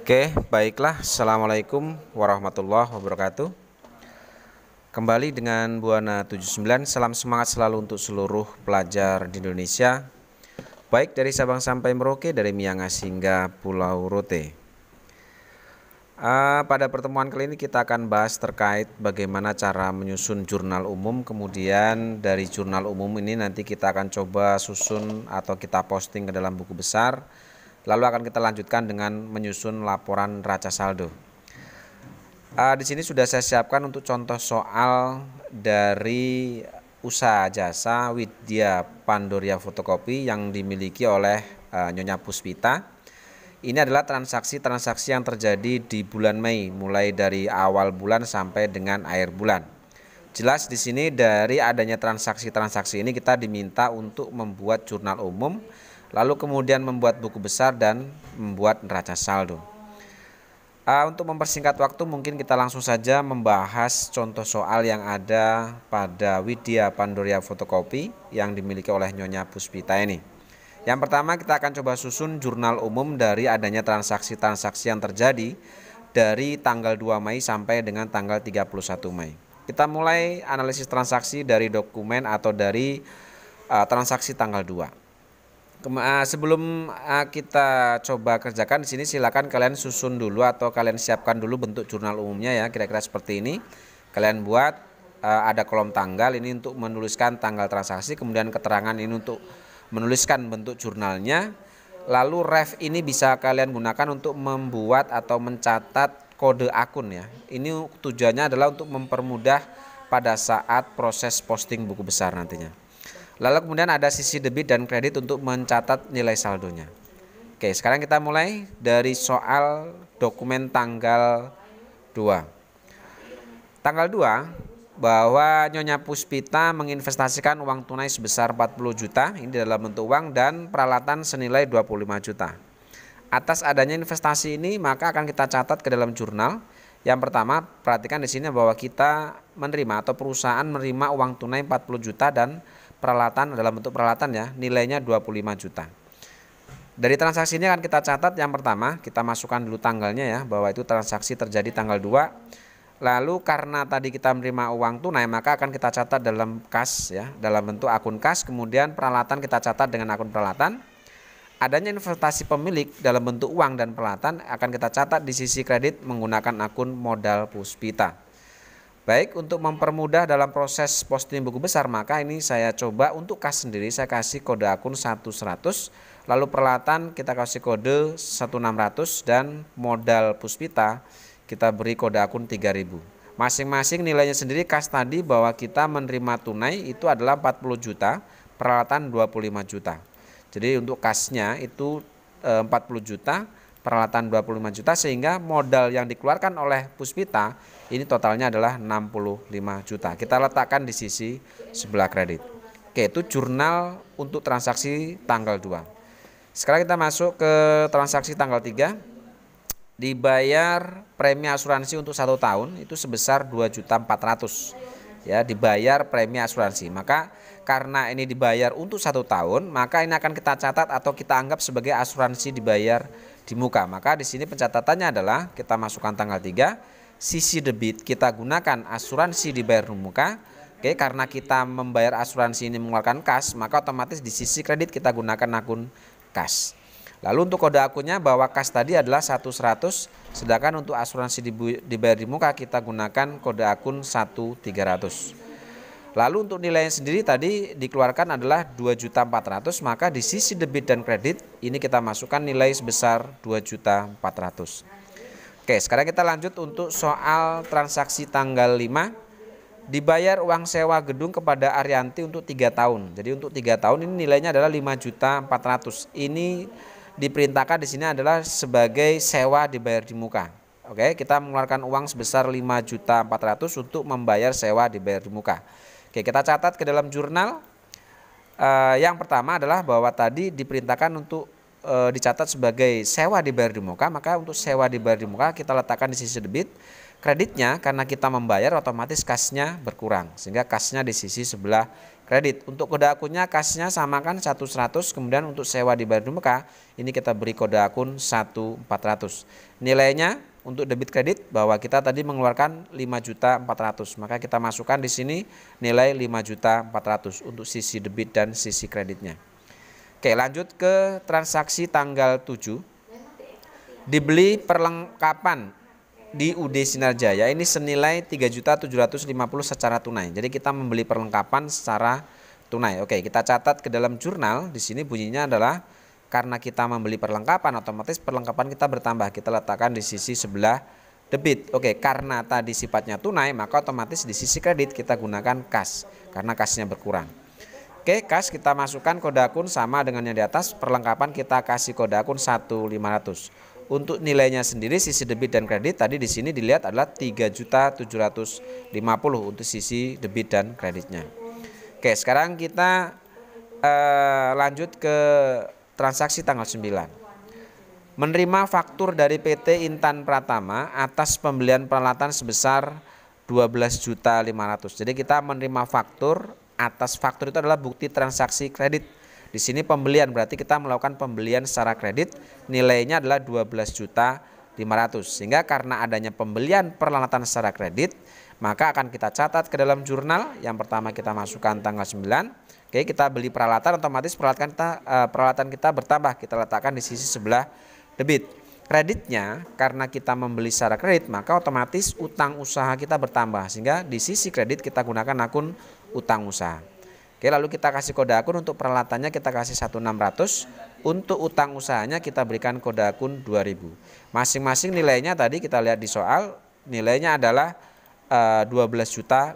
Oke, baiklah. Assalamualaikum warahmatullahi wabarakatuh. Kembali dengan Buana 79. Salam semangat selalu untuk seluruh pelajar di Indonesia, baik dari Sabang sampai Merauke, dari Miangas hingga Pulau Rote. Pada pertemuan kali ini kita akan bahas terkait bagaimana cara menyusun jurnal umum. Kemudian dari jurnal umum ini nanti kita akan coba susun atau kita posting ke dalam buku besar. Lalu akan kita lanjutkan dengan menyusun laporan neraca saldo. Di sini sudah saya siapkan untuk contoh soal dari usaha jasa Widya Pandoria Fotokopi yang dimiliki oleh Nyonya Puspita. Ini adalah transaksi-transaksi yang terjadi di bulan Mei, mulai dari awal bulan sampai dengan akhir bulan. Jelas di sini dari adanya transaksi-transaksi ini kita diminta untuk membuat jurnal umum, lalu kemudian membuat buku besar dan membuat neraca saldo. Untuk mempersingkat waktu mungkin kita langsung saja membahas contoh soal yang ada pada Widya Pandoria Fotokopi yang dimiliki oleh Nyonya Puspita ini. Yang pertama kita akan coba susun jurnal umum dari adanya transaksi-transaksi yang terjadi dari tanggal 2 Mei sampai dengan tanggal 31 Mei. Kita mulai analisis transaksi dari dokumen atau dari transaksi tanggal 2. Sebelum kita coba kerjakan di sini, silakan kalian susun dulu atau kalian siapkan dulu bentuk jurnal umumnya ya, kira-kira seperti ini. Kalian buat ada kolom tanggal ini untuk menuliskan tanggal transaksi, kemudian keterangan ini untuk menuliskan bentuk jurnalnya. Lalu ref ini bisa kalian gunakan untuk membuat atau mencatat kode akun ya. Ini tujuannya adalah untuk mempermudah pada saat proses posting buku besar nantinya. Lalu kemudian ada sisi debit dan kredit untuk mencatat nilai saldonya. Oke, sekarang kita mulai dari soal dokumen tanggal 2. Tanggal 2 bahwa Nyonya Puspita menginvestasikan uang tunai sebesar 40 juta, ini dalam bentuk uang dan peralatan senilai 25 juta. Atas adanya investasi ini maka akan kita catat ke dalam jurnal. Yang pertama, perhatikan di sini bahwa kita menerima atau perusahaan menerima uang tunai 40 juta dan peralatan dalam bentuk peralatan ya, nilainya 25 juta. Dari transaksi ini akan kita catat yang pertama, kita masukkan dulu tanggalnya ya, bahwa itu transaksi terjadi tanggal 2. Lalu karena tadi kita menerima uang tunai maka akan kita catat dalam kas ya, dalam bentuk akun kas. Kemudian peralatan kita catat dengan akun peralatan. Adanya investasi pemilik dalam bentuk uang dan peralatan akan kita catat di sisi kredit menggunakan akun modal Puspita. Baik, untuk mempermudah dalam proses posting buku besar maka ini saya coba untuk kas sendiri saya kasih kode akun 1100. Lalu peralatan kita kasih kode 1600 dan modal Puspita kita beri kode akun 3000. Masing-masing nilainya sendiri. Kas tadi bahwa kita menerima tunai itu adalah 40 juta, peralatan 25 juta. Jadi untuk kasnya itu 40 juta, peralatan 25 juta, sehingga modal yang dikeluarkan oleh Puspita ini totalnya adalah 65 juta. Kita letakkan di sisi sebelah kredit. Oke, itu jurnal untuk transaksi tanggal 2. Sekarang kita masuk ke transaksi tanggal 3. Dibayar premi asuransi untuk 1 tahun itu sebesar 2.400.000 ya, dibayar premi asuransi. Maka karena ini dibayar untuk 1 tahun maka ini akan kita catat atau kita anggap sebagai asuransi dibayar di muka. Maka di sini pencatatannya adalah kita masukkan tanggal 3, sisi debit kita gunakan asuransi dibayar di muka. Oke, karena kita membayar asuransi ini mengeluarkan kas maka otomatis di sisi kredit kita gunakan akun kas. Lalu untuk kode akunnya bahwa kas tadi adalah 1100, sedangkan untuk asuransi dibayar di muka kita gunakan kode akun 1300. Lalu untuk nilainya sendiri tadi dikeluarkan adalah 2.400.000, maka di sisi debit dan kredit ini kita masukkan nilai sebesar 2.400.000. Oke, sekarang kita lanjut untuk soal transaksi tanggal 5. Dibayar uang sewa gedung kepada Arianti untuk 3 tahun. Jadi untuk 3 tahun ini nilainya adalah 5.400.000. Ini diperintahkan di sini adalah sebagai sewa dibayar di muka. Oke, kita mengeluarkan uang sebesar 5.400.000 untuk membayar sewa dibayar di muka. Oke, kita catat ke dalam jurnal. Yang pertama adalah bahwa tadi diperintahkan untuk dicatat sebagai sewa dibayar di muka, maka untuk sewa dibayar di muka kita letakkan di sisi debit. Kreditnya karena kita membayar otomatis kasnya berkurang, sehingga kasnya di sisi sebelah kredit. Untuk kode akunnya kasnya samakan 100, kemudian untuk sewa dibayar di Mekah ini kita beri kode akun 1400. Nilainya untuk debit kredit bahwa kita tadi mengeluarkan 5.400.000, maka kita masukkan di sini nilai 5.400.000 untuk sisi debit dan sisi kreditnya. Oke, lanjut ke transaksi tanggal 7. Dibeli perlengkapan di UD Sinar Jaya ini senilai 3.750.000 secara tunai. Jadi kita membeli perlengkapan secara tunai. Oke, kita catat ke dalam jurnal. Di sini bunyinya adalah karena kita membeli perlengkapan, otomatis perlengkapan kita bertambah. Kita letakkan di sisi sebelah debit. Oke, karena tadi sifatnya tunai, maka otomatis di sisi kredit kita gunakan kas karena kasnya berkurang. Oke, kas kita masukkan kode akun sama dengan yang di atas. Perlengkapan kita kasih kode akun 1.500. Untuk nilainya sendiri sisi debit dan kredit tadi di sini dilihat adalah 3.750.000 untuk sisi debit dan kreditnya. Oke, sekarang kita lanjut ke transaksi tanggal 9. Menerima faktur dari PT Intan Pratama atas pembelian peralatan sebesar 12.500.000. Jadi kita menerima faktur, atas faktur itu adalah bukti transaksi kredit. Di sini pembelian berarti kita melakukan pembelian secara kredit, nilainya adalah 12.500.000. Sehingga karena adanya pembelian peralatan secara kredit, maka akan kita catat ke dalam jurnal. Yang pertama kita masukkan tanggal 9. Oke, kita beli peralatan, otomatis peralatan kita bertambah. Kita letakkan di sisi sebelah debit. Kreditnya karena kita membeli secara kredit, maka otomatis utang usaha kita bertambah. Sehingga di sisi kredit kita gunakan akun utang usaha. Oke, lalu kita kasih kode akun untuk peralatannya kita kasih 1.600. Untuk utang usahanya kita berikan kode akun 2.000. Masing-masing nilainya tadi kita lihat di soal, nilainya adalah 12.500.000.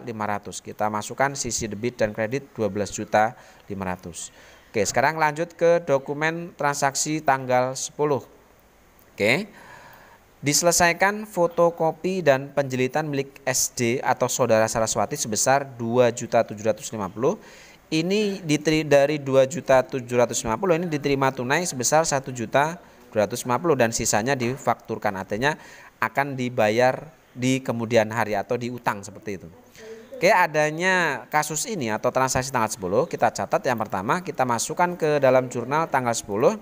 Kita masukkan sisi debit dan kredit 12.500.000. Oke, sekarang lanjut ke dokumen transaksi tanggal 10. Oke. Diselesaikan fotokopi dan penjilitan milik SD atau saudara Saraswati sebesar 2.750.000. Ini dari 2.750.000 ini diterima tunai sebesar 1.250.000 dan sisanya difakturkan, artinya akan dibayar di kemudian hari atau diutang seperti itu. Oke, adanya kasus ini atau transaksi tanggal 10 kita catat. Yang pertama kita masukkan ke dalam jurnal tanggal 10.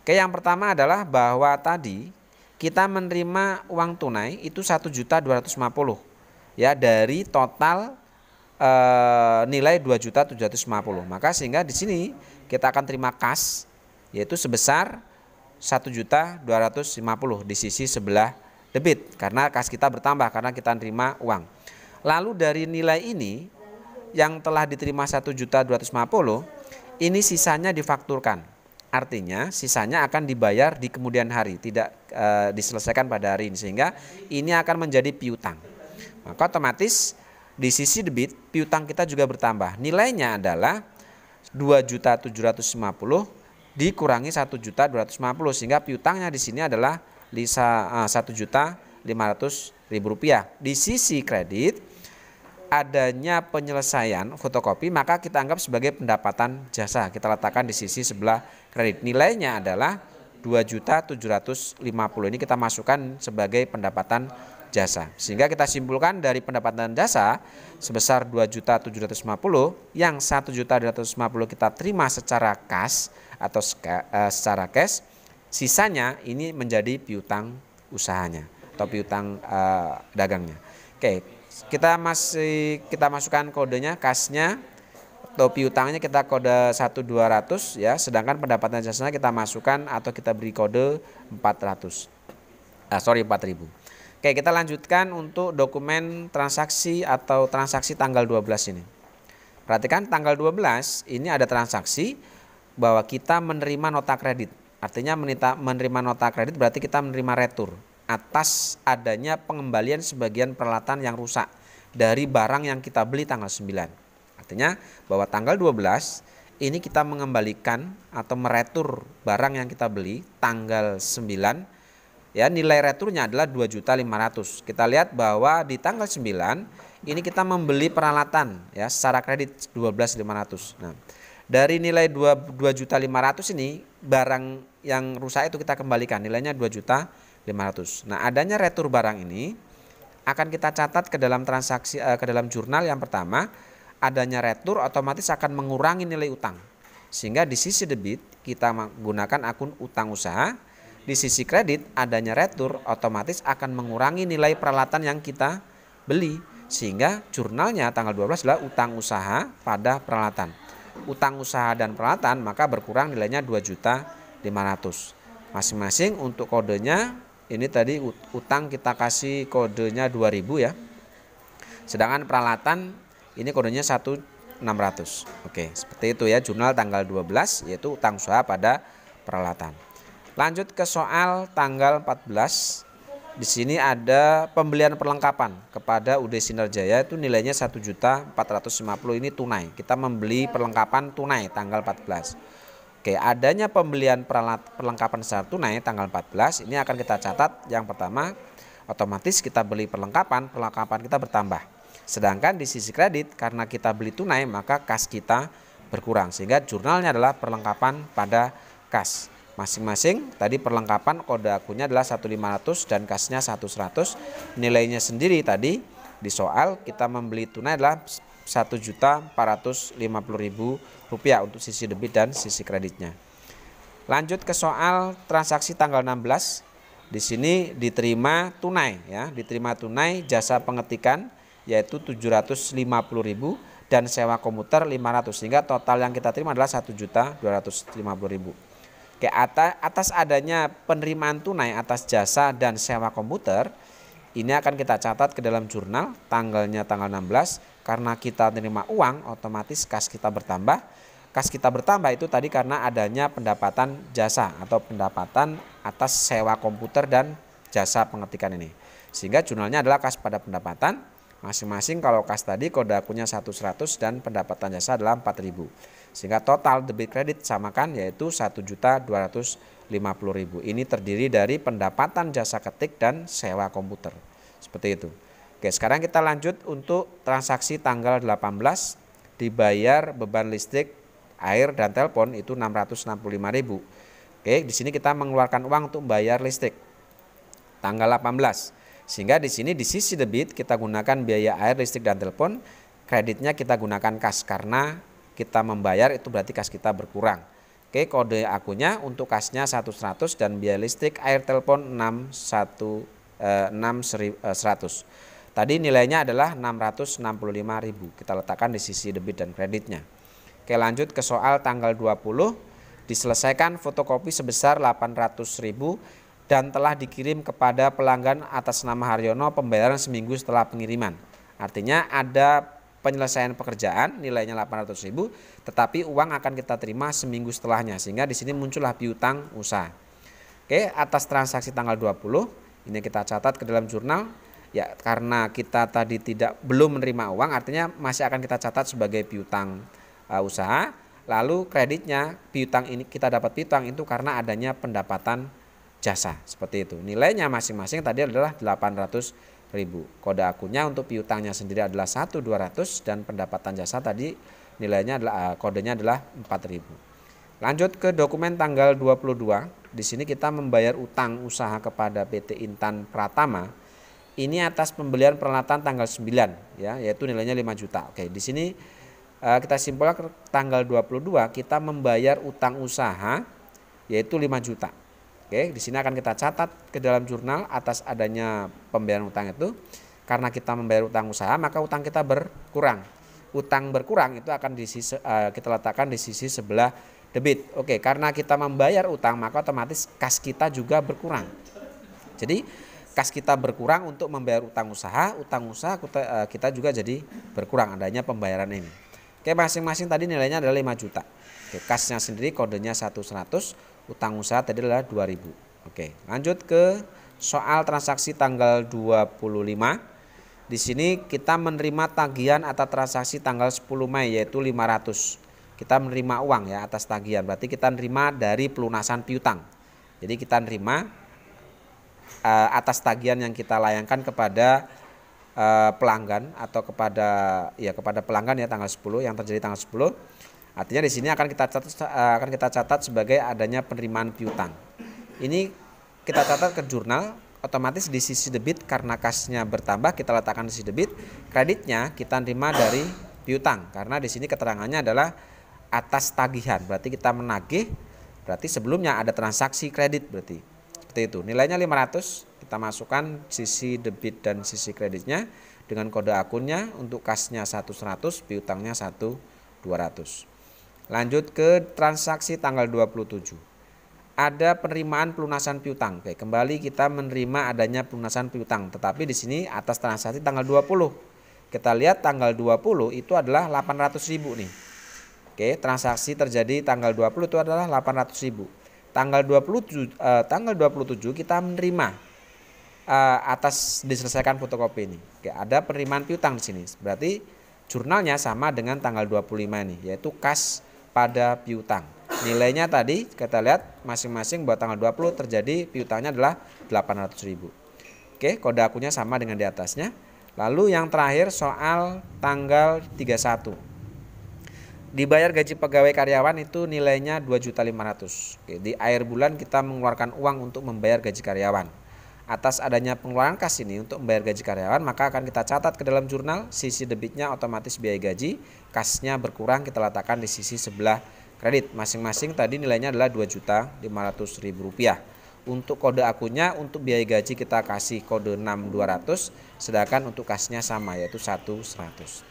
Oke, yang pertama adalah bahwa tadi kita menerima uang tunai itu 1.250.000 ya dari total nilai 2.750.000. Maka sehingga di sini kita akan terima kas yaitu sebesar 1.250.000 di sisi sebelah debit karena kas kita bertambah karena kita terima uang. Lalu dari nilai ini yang telah diterima 1.250.000 ini sisanya difakturkan. Artinya sisanya akan dibayar di kemudian hari, tidak diselesaikan pada hari ini, sehingga ini akan menjadi piutang. Maka otomatis di sisi debit piutang kita juga bertambah. Nilainya adalah 2.750.000 dikurangi 1.250.000 sehingga piutangnya di sini adalah 1.500.000 rupiah. Di sisi kredit adanya penyelesaian fotokopi maka kita anggap sebagai pendapatan jasa. Kita letakkan di sisi sebelah kredit. Nilainya adalah 2.750.000. Ini kita masukkan sebagai pendapatan jasa. Sehingga kita simpulkan dari pendapatan jasa sebesar 2.750.000 yang 1.250.000 kita terima secara kas atau secara cash. Sisanya ini menjadi piutang usahanya atau piutang dagangnya. Oke, kita masukkan kodenya kasnya atau piutangnya kita kode 1.200 ya, sedangkan pendapatan jasanya kita masukkan atau kita beri kode 4.000. Oke, kita lanjutkan untuk dokumen transaksi atau transaksi tanggal 12 ini. Perhatikan tanggal 12 ini ada transaksi bahwa kita menerima nota kredit. Artinya menerima nota kredit berarti kita menerima retur atas adanya pengembalian sebagian peralatan yang rusak dari barang yang kita beli tanggal 9. Artinya bahwa tanggal 12 ini kita mengembalikan atau meretur barang yang kita beli tanggal 9. Ya, nilai returnya adalah 2.500.000. Kita lihat bahwa di tanggal 9 ini kita membeli peralatan ya secara kredit 12.500. Nah, dari nilai 2.500.000 ini barang yang rusak itu kita kembalikan, nilainya 2.500.000. Nah, adanya retur barang ini akan kita catat ke dalam transaksi ke dalam jurnal. Yang pertama adanya retur otomatis akan mengurangi nilai utang. Sehingga di sisi debit kita menggunakan akun utang usaha, di sisi kredit adanya retur otomatis akan mengurangi nilai peralatan yang kita beli. Sehingga jurnalnya tanggal 12 adalah utang usaha pada peralatan. Utang usaha dan peralatan maka berkurang nilainya 2.500.000. Masing-masing untuk kodenya ini tadi utang kita kasih kodenya 2.000 ya. Sedangkan peralatan ini kodenya 1.600. Oke, seperti itu ya jurnal tanggal 12 yaitu utang usaha pada peralatan. Lanjut ke soal tanggal 14. Di sini ada pembelian perlengkapan kepada UD Sinar Jaya itu nilainya 1.450.000 ini tunai. Kita membeli perlengkapan tunai tanggal 14. Oke, adanya pembelian perlengkapan secara tunai tanggal 14 ini akan kita catat. Yang pertama, otomatis kita beli perlengkapan kita bertambah. Sedangkan di sisi kredit karena kita beli tunai maka kas kita berkurang. Sehingga jurnalnya adalah perlengkapan pada kas. Masing-masing tadi perlengkapan kode akunnya adalah 1.500 dan kasnya 1.100. Nilainya sendiri tadi di soal kita membeli tunai adalah 1.450.000 rupiah untuk sisi debit dan sisi kreditnya. Lanjut ke soal transaksi tanggal 16. Di sini diterima tunai ya, diterima tunai jasa pengetikan yaitu 750.000 dan sewa komputer 500 sehingga total yang kita terima adalah 1.250.000. Oke, atas adanya penerimaan tunai atas jasa dan sewa komputer, ini akan kita catat ke dalam jurnal tanggalnya tanggal 16. Karena kita menerima uang, otomatis kas kita bertambah. Kas kita bertambah itu tadi karena adanya pendapatan jasa atau pendapatan atas sewa komputer dan jasa pengetikan ini. Sehingga jurnalnya adalah kas pada pendapatan. Masing-masing kalau kas tadi kode akunnya 1.100 dan pendapatan jasa adalah 4.000. Sehingga total debit kredit samakan yaitu 1.250.000. Ini terdiri dari pendapatan jasa ketik dan sewa komputer. Seperti itu. Oke, sekarang kita lanjut untuk transaksi tanggal 18 dibayar beban listrik, air dan telepon itu 665.000. Oke, di sini kita mengeluarkan uang untuk membayar listrik. Tanggal 18. Sehingga di sini di sisi debit kita gunakan biaya air, listrik dan telepon, kreditnya kita gunakan kas karena kita membayar itu berarti kas kita berkurang. Oke, kode akunnya untuk kasnya 1.100 dan biaya listrik, air, telepon 100. Tadi nilainya adalah 665.000. Kita letakkan di sisi debit dan kreditnya. Oke, lanjut ke soal tanggal 20. Diselesaikan fotokopi sebesar 800.000 dan telah dikirim kepada pelanggan atas nama Haryono, pembayaran seminggu setelah pengiriman. Artinya ada penyelesaian pekerjaan nilainya 800.000 tetapi uang akan kita terima seminggu setelahnya sehingga di sini muncullah piutang usaha. Oke, atas transaksi tanggal 20 ini kita catat ke dalam jurnal ya, karena kita tadi belum menerima uang artinya masih akan kita catat sebagai piutang usaha. Lalu kreditnya piutang ini kita dapat piutang itu karena adanya pendapatan jasa seperti itu. Nilainya masing-masing tadi adalah 800.000. Kode akunnya untuk piutangnya sendiri adalah 1.200 dan pendapatan jasa tadi nilainya adalah kodenya adalah 4.000. Lanjut ke dokumen tanggal 22. Di sini kita membayar utang usaha kepada PT Intan Pratama. Ini atas pembelian peralatan tanggal 9 ya, yaitu nilainya 5 juta. Oke, di sini kita simpulkan tanggal 22 kita membayar utang usaha yaitu 5 juta. Oke, di sini akan kita catat ke dalam jurnal atas adanya pembayaran utang itu. Karena kita membayar utang usaha, maka utang kita berkurang. Utang berkurang itu akan kita letakkan di sisi sebelah debit. Oke, karena kita membayar utang, maka otomatis kas kita juga berkurang. Jadi kas kita berkurang untuk membayar utang usaha kita juga jadi berkurang adanya pembayaran ini. Oke, masing-masing tadi nilainya adalah 5 juta. Oke, kasnya sendiri kodenya 1.100. Utang usaha tadi adalah 2.000. Oke, lanjut ke soal transaksi tanggal 25. Di sini kita menerima tagihan atas transaksi tanggal 10 Mei yaitu 500. Kita menerima uang ya atas tagihan. Berarti kita menerima dari pelunasan piutang. Jadi kita menerima atas tagihan yang kita layangkan kepada pelanggan atau kepada pelanggan ya tanggal 10 yang terjadi tanggal 10. Artinya di sini akan kita catat sebagai adanya penerimaan piutang. Ini kita catat ke jurnal, otomatis di sisi debit karena kasnya bertambah kita letakkan di sisi debit, kreditnya kita terima dari piutang, karena di sini keterangannya adalah atas tagihan, berarti kita menagih, berarti sebelumnya ada transaksi kredit, berarti seperti itu. Nilainya 500, kita masukkan sisi debit dan sisi kreditnya dengan kode akunnya. Untuk kasnya 100, piutangnya 200. Lanjut ke transaksi tanggal 27. Ada penerimaan pelunasan piutang. Oke, kembali kita menerima adanya pelunasan piutang, tetapi di sini atas transaksi tanggal 20. Kita lihat tanggal 20 itu adalah 800.000 nih. Oke, transaksi terjadi tanggal 20 itu adalah 800.000. Tanggal 27 kita menerima atas diselesaikan fotokopi ini. Oke, ada penerimaan piutang di sini. Berarti jurnalnya sama dengan tanggal 25 ini, yaitu kas pada piutang. Nilainya tadi kita lihat masing-masing buat tanggal 20 terjadi piutangnya adalah 800.000. Oke, kode akunnya sama dengan di atasnya. Lalu yang terakhir soal tanggal 31. Dibayar gaji pegawai karyawan itu nilainya 2.500.000. Oke, di akhir bulan kita mengeluarkan uang untuk membayar gaji karyawan. Atas adanya pengeluaran kas ini untuk membayar gaji karyawan, maka akan kita catat ke dalam jurnal. Sisi debitnya otomatis biaya gaji, kasnya berkurang, kita letakkan di sisi sebelah kredit. Masing-masing tadi nilainya adalah Rp2.500.000. Untuk kode akunnya, untuk biaya gaji kita kasih kode 6200, sedangkan untuk kasnya sama, yaitu 100.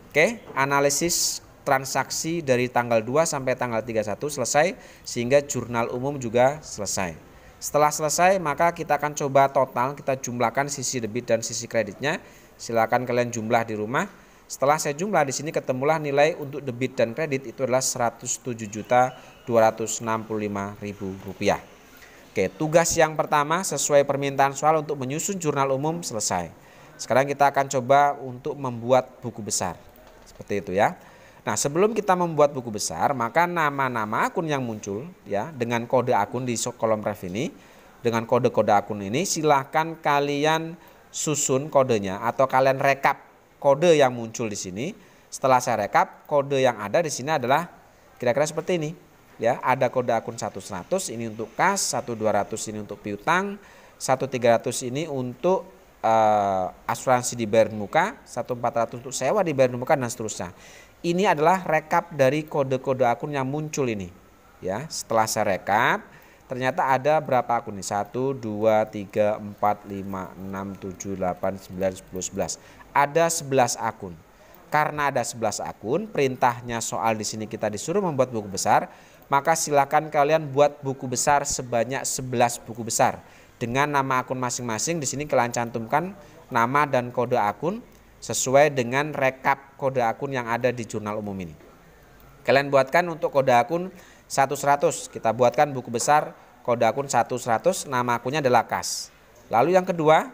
Oke, analisis transaksi dari tanggal 2 sampai tanggal 31 selesai, sehingga jurnal umum juga selesai. Setelah selesai, maka kita akan coba total, kita jumlahkan sisi debit dan sisi kreditnya. Silakan kalian jumlah di rumah. Setelah saya jumlah di sini ketemulah nilai untuk debit dan kredit itu adalah Rp107.265.000. Oke, tugas yang pertama sesuai permintaan soal untuk menyusun jurnal umum selesai. Sekarang kita akan coba untuk membuat buku besar. Seperti itu ya. Nah, sebelum kita membuat buku besar, maka nama-nama akun yang muncul ya dengan kode akun di kolom ref ini, dengan kode-kode akun ini silahkan kalian susun kodenya atau kalian rekap kode yang muncul di sini. Setelah saya rekap, kode yang ada di sini adalah kira-kira seperti ini. Ya, ada kode akun 100 ini untuk kas, 1200 ini untuk piutang, 1300 ini untuk asuransi dibayar di muka, 1400 untuk sewa dibayar di muka, dan seterusnya. Ini adalah rekap dari kode-kode akun yang muncul ini. Ya, setelah saya rekap, ternyata ada berapa akun nih? 1, 2, 3, 4, 5, 6, 7, 8, 9, 10, 11. Ada 11 akun. Karena ada 11 akun, perintahnya soal di sini kita disuruh membuat buku besar, maka silakan kalian buat buku besar sebanyak 11 buku besar dengan nama akun masing-masing. Di sini kalian cantumkan nama dan kode akun sesuai dengan rekap kode akun yang ada di jurnal umum ini. Kalian buatkan untuk kode akun 100, kita buatkan buku besar kode akun 100, nama akunnya adalah kas. Lalu yang kedua,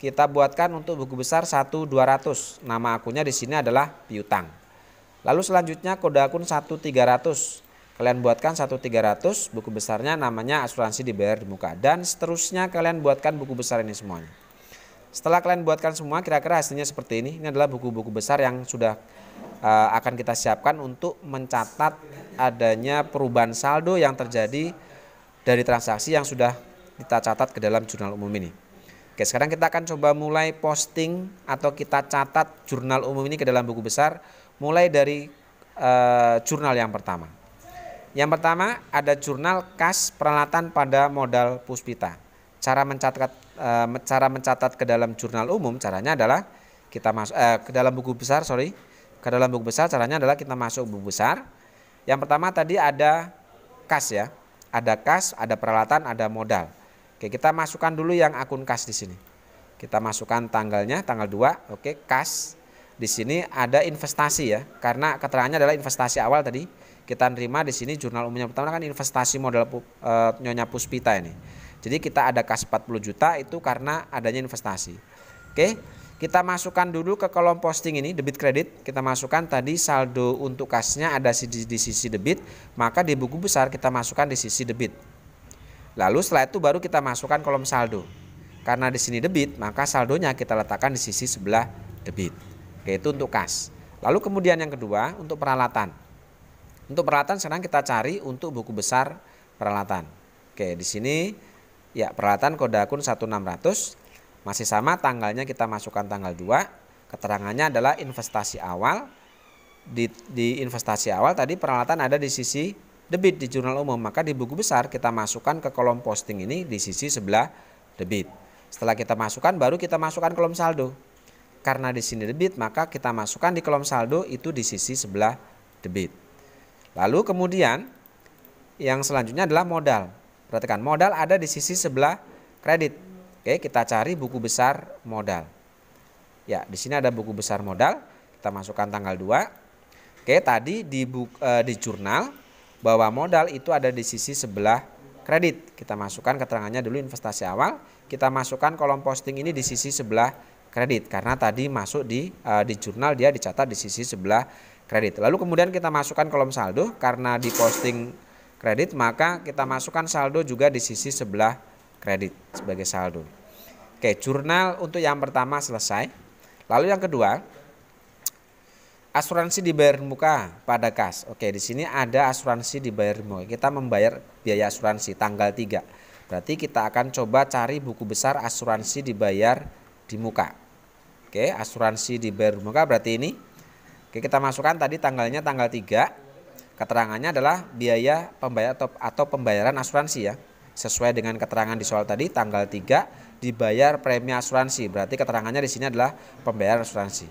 kita buatkan untuk buku besar 1200, nama akunnya di sini adalah piutang. Lalu selanjutnya kode akun 1300. Kalian buatkan 1300, buku besarnya namanya asuransi dibayar di muka, dan seterusnya kalian buatkan buku besar ini semuanya. Setelah kalian buatkan semua, kira-kira hasilnya seperti ini. Ini adalah buku-buku besar yang sudah akan kita siapkan untuk mencatat adanya perubahan saldo yang terjadi dari transaksi yang sudah kita catat ke dalam jurnal umum ini. Oke, sekarang kita akan coba mulai posting atau kita catat jurnal umum ini ke dalam buku besar, mulai dari jurnal yang pertama. Yang pertama ada jurnal kas peralatan pada modal Puspita. Cara mencatat ke dalam jurnal umum caranya adalah kita masuk ke dalam buku besar, Ke dalam buku besar caranya adalah kita masuk buku besar. Yang pertama tadi ada kas ya. Ada kas, ada peralatan, ada modal. Oke, kita masukkan dulu yang akun kas di sini. Kita masukkan tanggalnya, tanggal 2. Oke, kas. Di sini ada investasi ya. Karena keterangannya adalah investasi awal tadi. Kita terima di sini jurnal umumnya pertama kan investasi modal Nyonya Puspita ini. Jadi kita ada kas 40 juta itu karena adanya investasi. Oke, kita masukkan dulu ke kolom posting ini debit kredit. Kita masukkan tadi saldo untuk kasnya ada di sisi debit, maka di buku besar kita masukkan di sisi debit. Lalu setelah itu baru kita masukkan kolom saldo. Karena di sini debit, maka saldonya kita letakkan di sisi sebelah debit. Oke, itu untuk kas. Lalu kemudian yang kedua untuk peralatan. Untuk peralatan sekarang kita cari untuk buku besar peralatan. Oke, di sini ya peralatan kode akun 1600. Masih sama tanggalnya kita masukkan tanggal 2. Keterangannya adalah investasi awal. di investasi awal tadi peralatan ada di sisi debit di jurnal umum, maka di buku besar kita masukkan ke kolom posting ini di sisi sebelah debit. Setelah kita masukkan baru kita masukkan kolom saldo. Karena di sini debit maka kita masukkan di kolom saldo itu di sisi sebelah debit. Lalu kemudian yang selanjutnya adalah modal. Perhatikan modal ada di sisi sebelah kredit. Oke, kita cari buku besar modal. Ya, di sini ada buku besar modal. Kita masukkan tanggal 2. Oke, tadi di jurnal bahwa modal itu ada di sisi sebelah kredit. Kita masukkan keterangannya dulu investasi awal. Kita masukkan kolom posting ini di sisi sebelah kredit karena tadi masuk di jurnal dia dicatat di sisi sebelah kredit. Lalu kemudian kita masukkan kolom saldo karena di posting kredit maka kita masukkan saldo juga di sisi sebelah kredit sebagai saldo. Oke, jurnal untuk yang pertama selesai. Lalu yang kedua, asuransi dibayar muka pada kas. Oke, di sini ada asuransi dibayar muka. Kita membayar biaya asuransi tanggal 3. Berarti kita akan coba cari buku besar asuransi dibayar di muka. Oke, asuransi dibayar muka berarti ini. Oke, kita masukkan tadi tanggalnya tanggal 3. Keterangannya adalah biaya pembayar atau pembayaran asuransi ya. Sesuai dengan keterangan di soal tadi tanggal 3 dibayar premi asuransi. Berarti keterangannya di sini adalah pembayaran asuransi.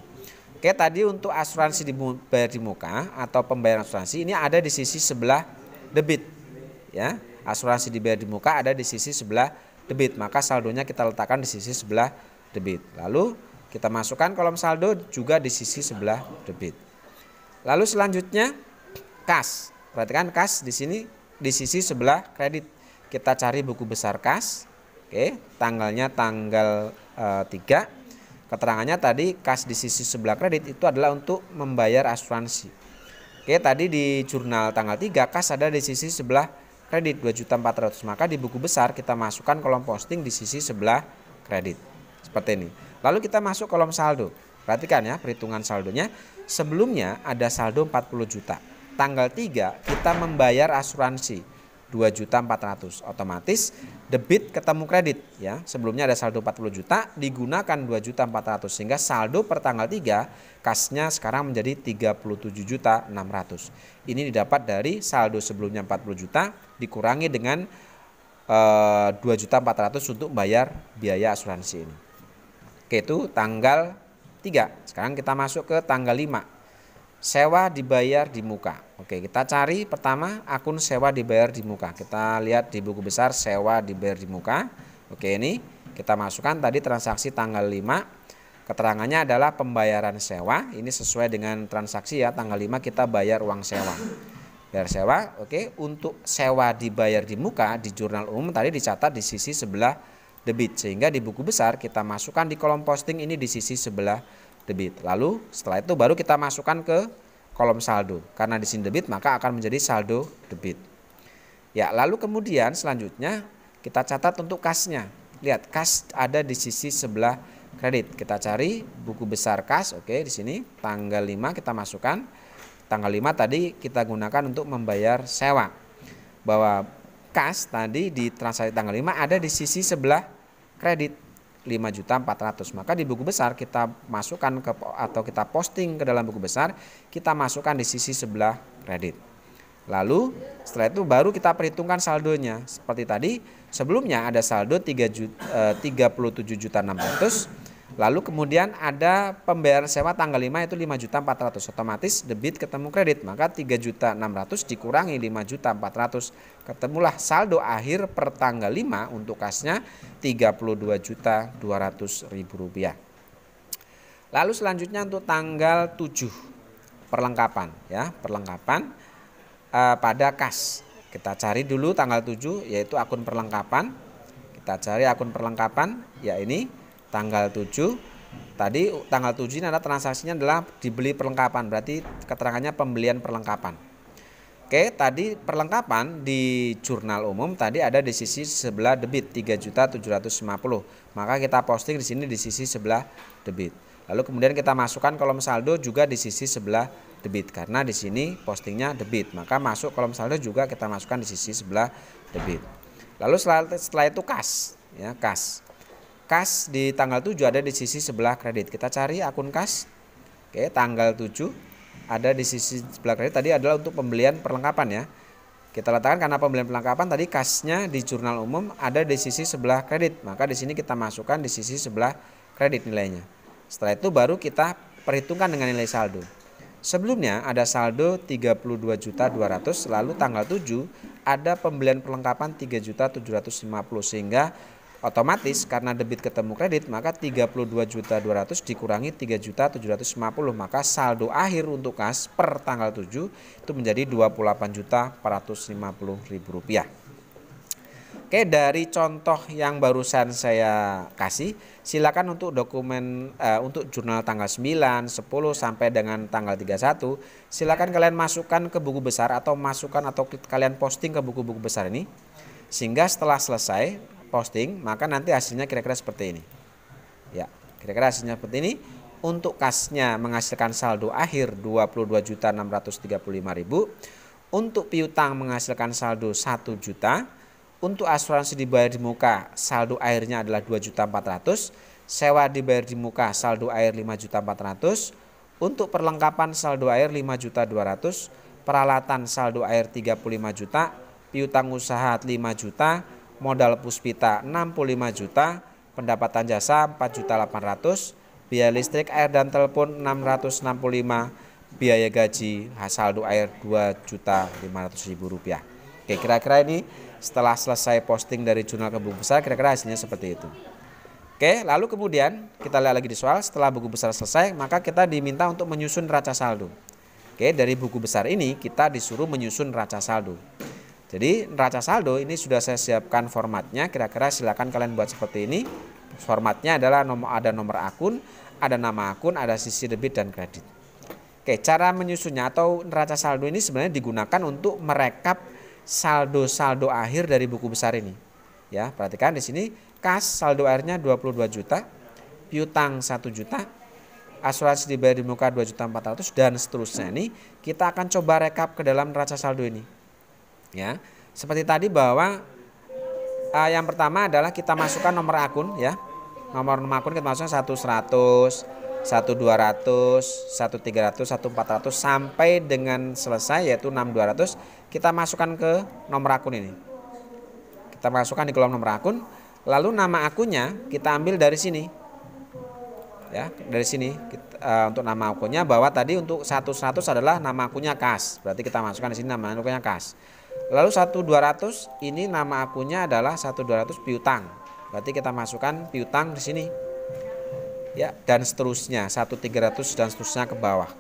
Oke, tadi untuk asuransi dibayar di muka atau pembayaran asuransi ini ada di sisi sebelah debit. Ya, asuransi dibayar di muka ada di sisi sebelah debit, maka saldonya kita letakkan di sisi sebelah debit. Lalu kita masukkan kolom saldo juga di sisi sebelah debit. Lalu selanjutnya kas. Perhatikan kas di sini di sisi sebelah kredit. Kita cari buku besar kas. Oke, tanggalnya tanggal 3. Keterangannya tadi kas di sisi sebelah kredit itu adalah untuk membayar asuransi. Oke, tadi di jurnal tanggal 3 kas ada di sisi sebelah kredit 2.400.000. Maka di buku besar kita masukkan kolom posting di sisi sebelah kredit. Seperti ini. Lalu kita masuk kolom saldo. Perhatikan ya perhitungan saldonya. Sebelumnya ada saldo 40 juta. Tanggal 3 kita membayar asuransi 2.400.000, otomatis debit ketemu kredit ya. Sebelumnya ada saldo 40 juta digunakan 2.400.000 sehingga saldo per tanggal 3 kasnya sekarang menjadi 37.600.000. Ini didapat dari saldo sebelumnya 40 juta dikurangi dengan 2.400.000 untuk bayar biaya asuransi ini. Oke, itu tanggal 3. Sekarang kita masuk ke tanggal 5. Sewa dibayar di muka. Oke, kita cari pertama akun sewa dibayar di muka. Kita lihat di buku besar sewa dibayar di muka. Oke, ini kita masukkan tadi transaksi tanggal 5. Keterangannya adalah pembayaran sewa. Ini sesuai dengan transaksi ya. Tanggal 5 kita bayar uang sewa. Bayar sewa. Oke, untuk sewa dibayar di muka di jurnal umum tadi dicatat di sisi sebelah debit. Sehingga di buku besar kita masukkan di kolom posting ini di sisi sebelah debit. Lalu setelah itu baru kita masukkan ke kolom saldo. Karena di sini debit maka akan menjadi saldo debit. Ya, lalu kemudian selanjutnya kita catat untuk kasnya. Lihat, kas ada di sisi sebelah kredit. Kita cari buku besar kas. Oke, di sini tanggal 5 kita masukkan. Tanggal 5 tadi kita gunakan untuk membayar sewa. Bahwa kas tadi di transaksi tanggal 5 ada di sisi sebelah kredit. 5.400.000. Maka di buku besar kita masukkan atau kita posting ke dalam buku besar, kita masukkan di sisi sebelah kredit. Lalu setelah itu baru kita perhitungkan saldonya. Seperti tadi sebelumnya ada saldo 37.600.000. Lalu kemudian ada pembayaran sewa tanggal 5 itu 5.400.000. Otomatis debit ketemu kredit, maka 3.600.000 dikurangi 5.400.000. Ketemulah saldo akhir per tanggal 5 untuk kasnya Rp32.200.000. Lalu selanjutnya untuk tanggal 7 perlengkapan ya, perlengkapan pada kas. Kita cari dulu tanggal 7 yaitu akun perlengkapan. Kita cari akun perlengkapan ya ini tanggal 7. Tadi tanggal 7 ini ada transaksinya adalah dibeli perlengkapan, berarti keterangannya pembelian perlengkapan. Oke, tadi perlengkapan di jurnal umum tadi ada di sisi sebelah debit 3.750.000. Maka kita posting di sini di sisi sebelah debit. Lalu kemudian kita masukkan kolom saldo juga di sisi sebelah debit karena di sini postingnya debit. Maka masuk kolom saldo juga kita masukkan di sisi sebelah debit. Lalu setelah itu kas ya, kas. Kas di tanggal 7 ada di sisi sebelah kredit. Kita cari akun kas. Oke, tanggal 7. ada di sisi sebelah kredit tadi adalah untuk pembelian perlengkapan ya. Kita letakkan karena pembelian perlengkapan tadi kasnya di jurnal umum ada di sisi sebelah kredit. Maka di sini kita masukkan di sisi sebelah kredit nilainya. Setelah itu baru kita perhitungkan dengan nilai saldo. Sebelumnya ada saldo 32.200.000, lalu tanggal 7 ada pembelian perlengkapan 3.750.000 sehingga otomatis karena debit ketemu kredit maka 32.200.000 dikurangi 3.750.000 maka saldo akhir untuk kas per tanggal 7 itu menjadi Rp28.450.000. Oke, dari contoh yang barusan saya kasih, silakan untuk dokumen untuk jurnal tanggal 9, 10 sampai dengan tanggal 31, silakan kalian masukkan ke buku besar atau kalian posting ke buku-buku besar ini. Sehingga setelah selesai posting, maka nanti hasilnya kira-kira seperti ini. Ya, kira-kira hasilnya seperti ini. Untuk kasnya menghasilkan saldo akhir 22.635.000. Untuk piutang menghasilkan saldo 1 juta. Untuk asuransi dibayar di muka saldo airnya adalah 2.400.000, sewa dibayar di muka saldo air 5.400.000, untuk perlengkapan saldo air 5.200.000, peralatan saldo air 35 juta, piutang usaha 5 juta, modal puspita 65 juta, pendapatan jasa 4.800.000, biaya listrik, air dan telepon 665, biaya gaji saldo air Rp2.500.000. Oke, kira-kira ini setelah selesai posting dari jurnal ke buku besar kira-kira hasilnya seperti itu. Oke, lalu kemudian kita lihat lagi di soal, setelah buku besar selesai maka kita diminta untuk menyusun neraca saldo. Oke, dari buku besar ini kita disuruh menyusun neraca saldo. Jadi neraca saldo ini sudah saya siapkan formatnya, kira-kira silakan kalian buat seperti ini. Formatnya adalah ada nomor akun, ada nama akun, ada sisi debit dan kredit. Oke, cara menyusunnya atau neraca saldo ini sebenarnya digunakan untuk merekap saldo-saldo akhir dari buku besar ini. Ya, perhatikan di sini kas saldo airnya 22 juta, piutang 1 juta, asuransi dibayar di muka 2.400.000 dan seterusnya. Ini kita akan coba rekap ke dalam neraca saldo ini. Ya, seperti tadi bahwa yang pertama adalah kita masukkan nomor akun ya. Nomor akun kita masukkan 1.100, 1.200, 1.300, 1.400 sampai dengan selesai yaitu 6.200 kita masukkan ke nomor akun ini. Kita masukkan di kolom nomor akun, lalu nama akunnya kita ambil dari sini. Ya, dari sini untuk nama akunnya bahwa tadi untuk 1.100 adalah nama akunnya kas. Berarti kita masukkan di sini nama akunnya kas. Lalu 1.200 ini nama akunnya adalah 1.200 piutang. Berarti kita masukkan piutang di sini. Ya, dan seterusnya 1.300 dan seterusnya ke bawah.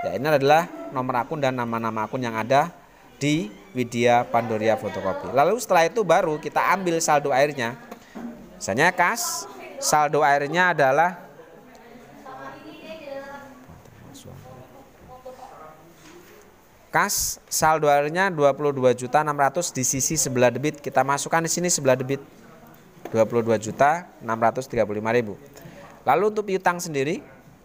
Ya, ini adalah nomor akun dan nama-nama akun yang ada di Widya Pandoria Fotokopi. Lalu setelah itu baru kita ambil saldo airnya. Misalnya kas, saldo airnya adalah kas, saldo airnya 22.600.000 di sisi sebelah debit. Kita masukkan di sini sebelah debit 22.635.000. Lalu untuk piutang sendiri,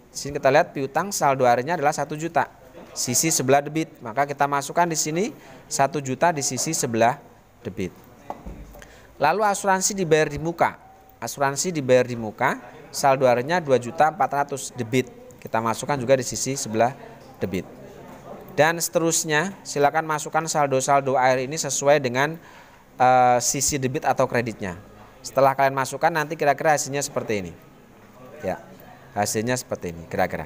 di sini kita lihat piutang saldo airnya adalah 1 juta. Sisi sebelah debit, maka kita masukkan di sini 1 juta di sisi sebelah debit. Lalu asuransi dibayar di muka. Asuransi dibayar di muka, saldo airnya 2.400.000 debit. Kita masukkan juga di sisi sebelah debit. Dan seterusnya, silakan masukkan saldo-saldo air ini sesuai dengan sisi debit atau kreditnya. Setelah kalian masukkan nanti kira-kira hasilnya seperti ini. Ya, hasilnya seperti ini kira-kira.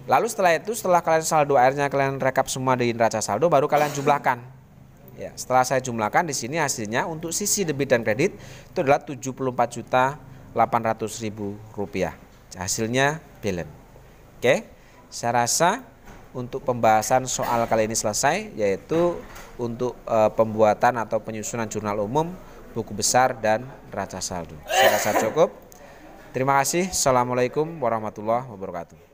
Lalu setelah itu, setelah kalian saldo airnya kalian rekap semua di neraca saldo, baru kalian jumlahkan. Ya, setelah saya jumlahkan di sini hasilnya untuk sisi debit dan kredit itu adalah Rp74.800.000. Hasilnya balance. Oke, saya rasa untuk pembahasan soal kali ini selesai, yaitu untuk pembuatan atau penyusunan jurnal umum, buku besar dan neraca saldo. Saya rasa cukup. Terima kasih. Assalamualaikum warahmatullahi wabarakatuh.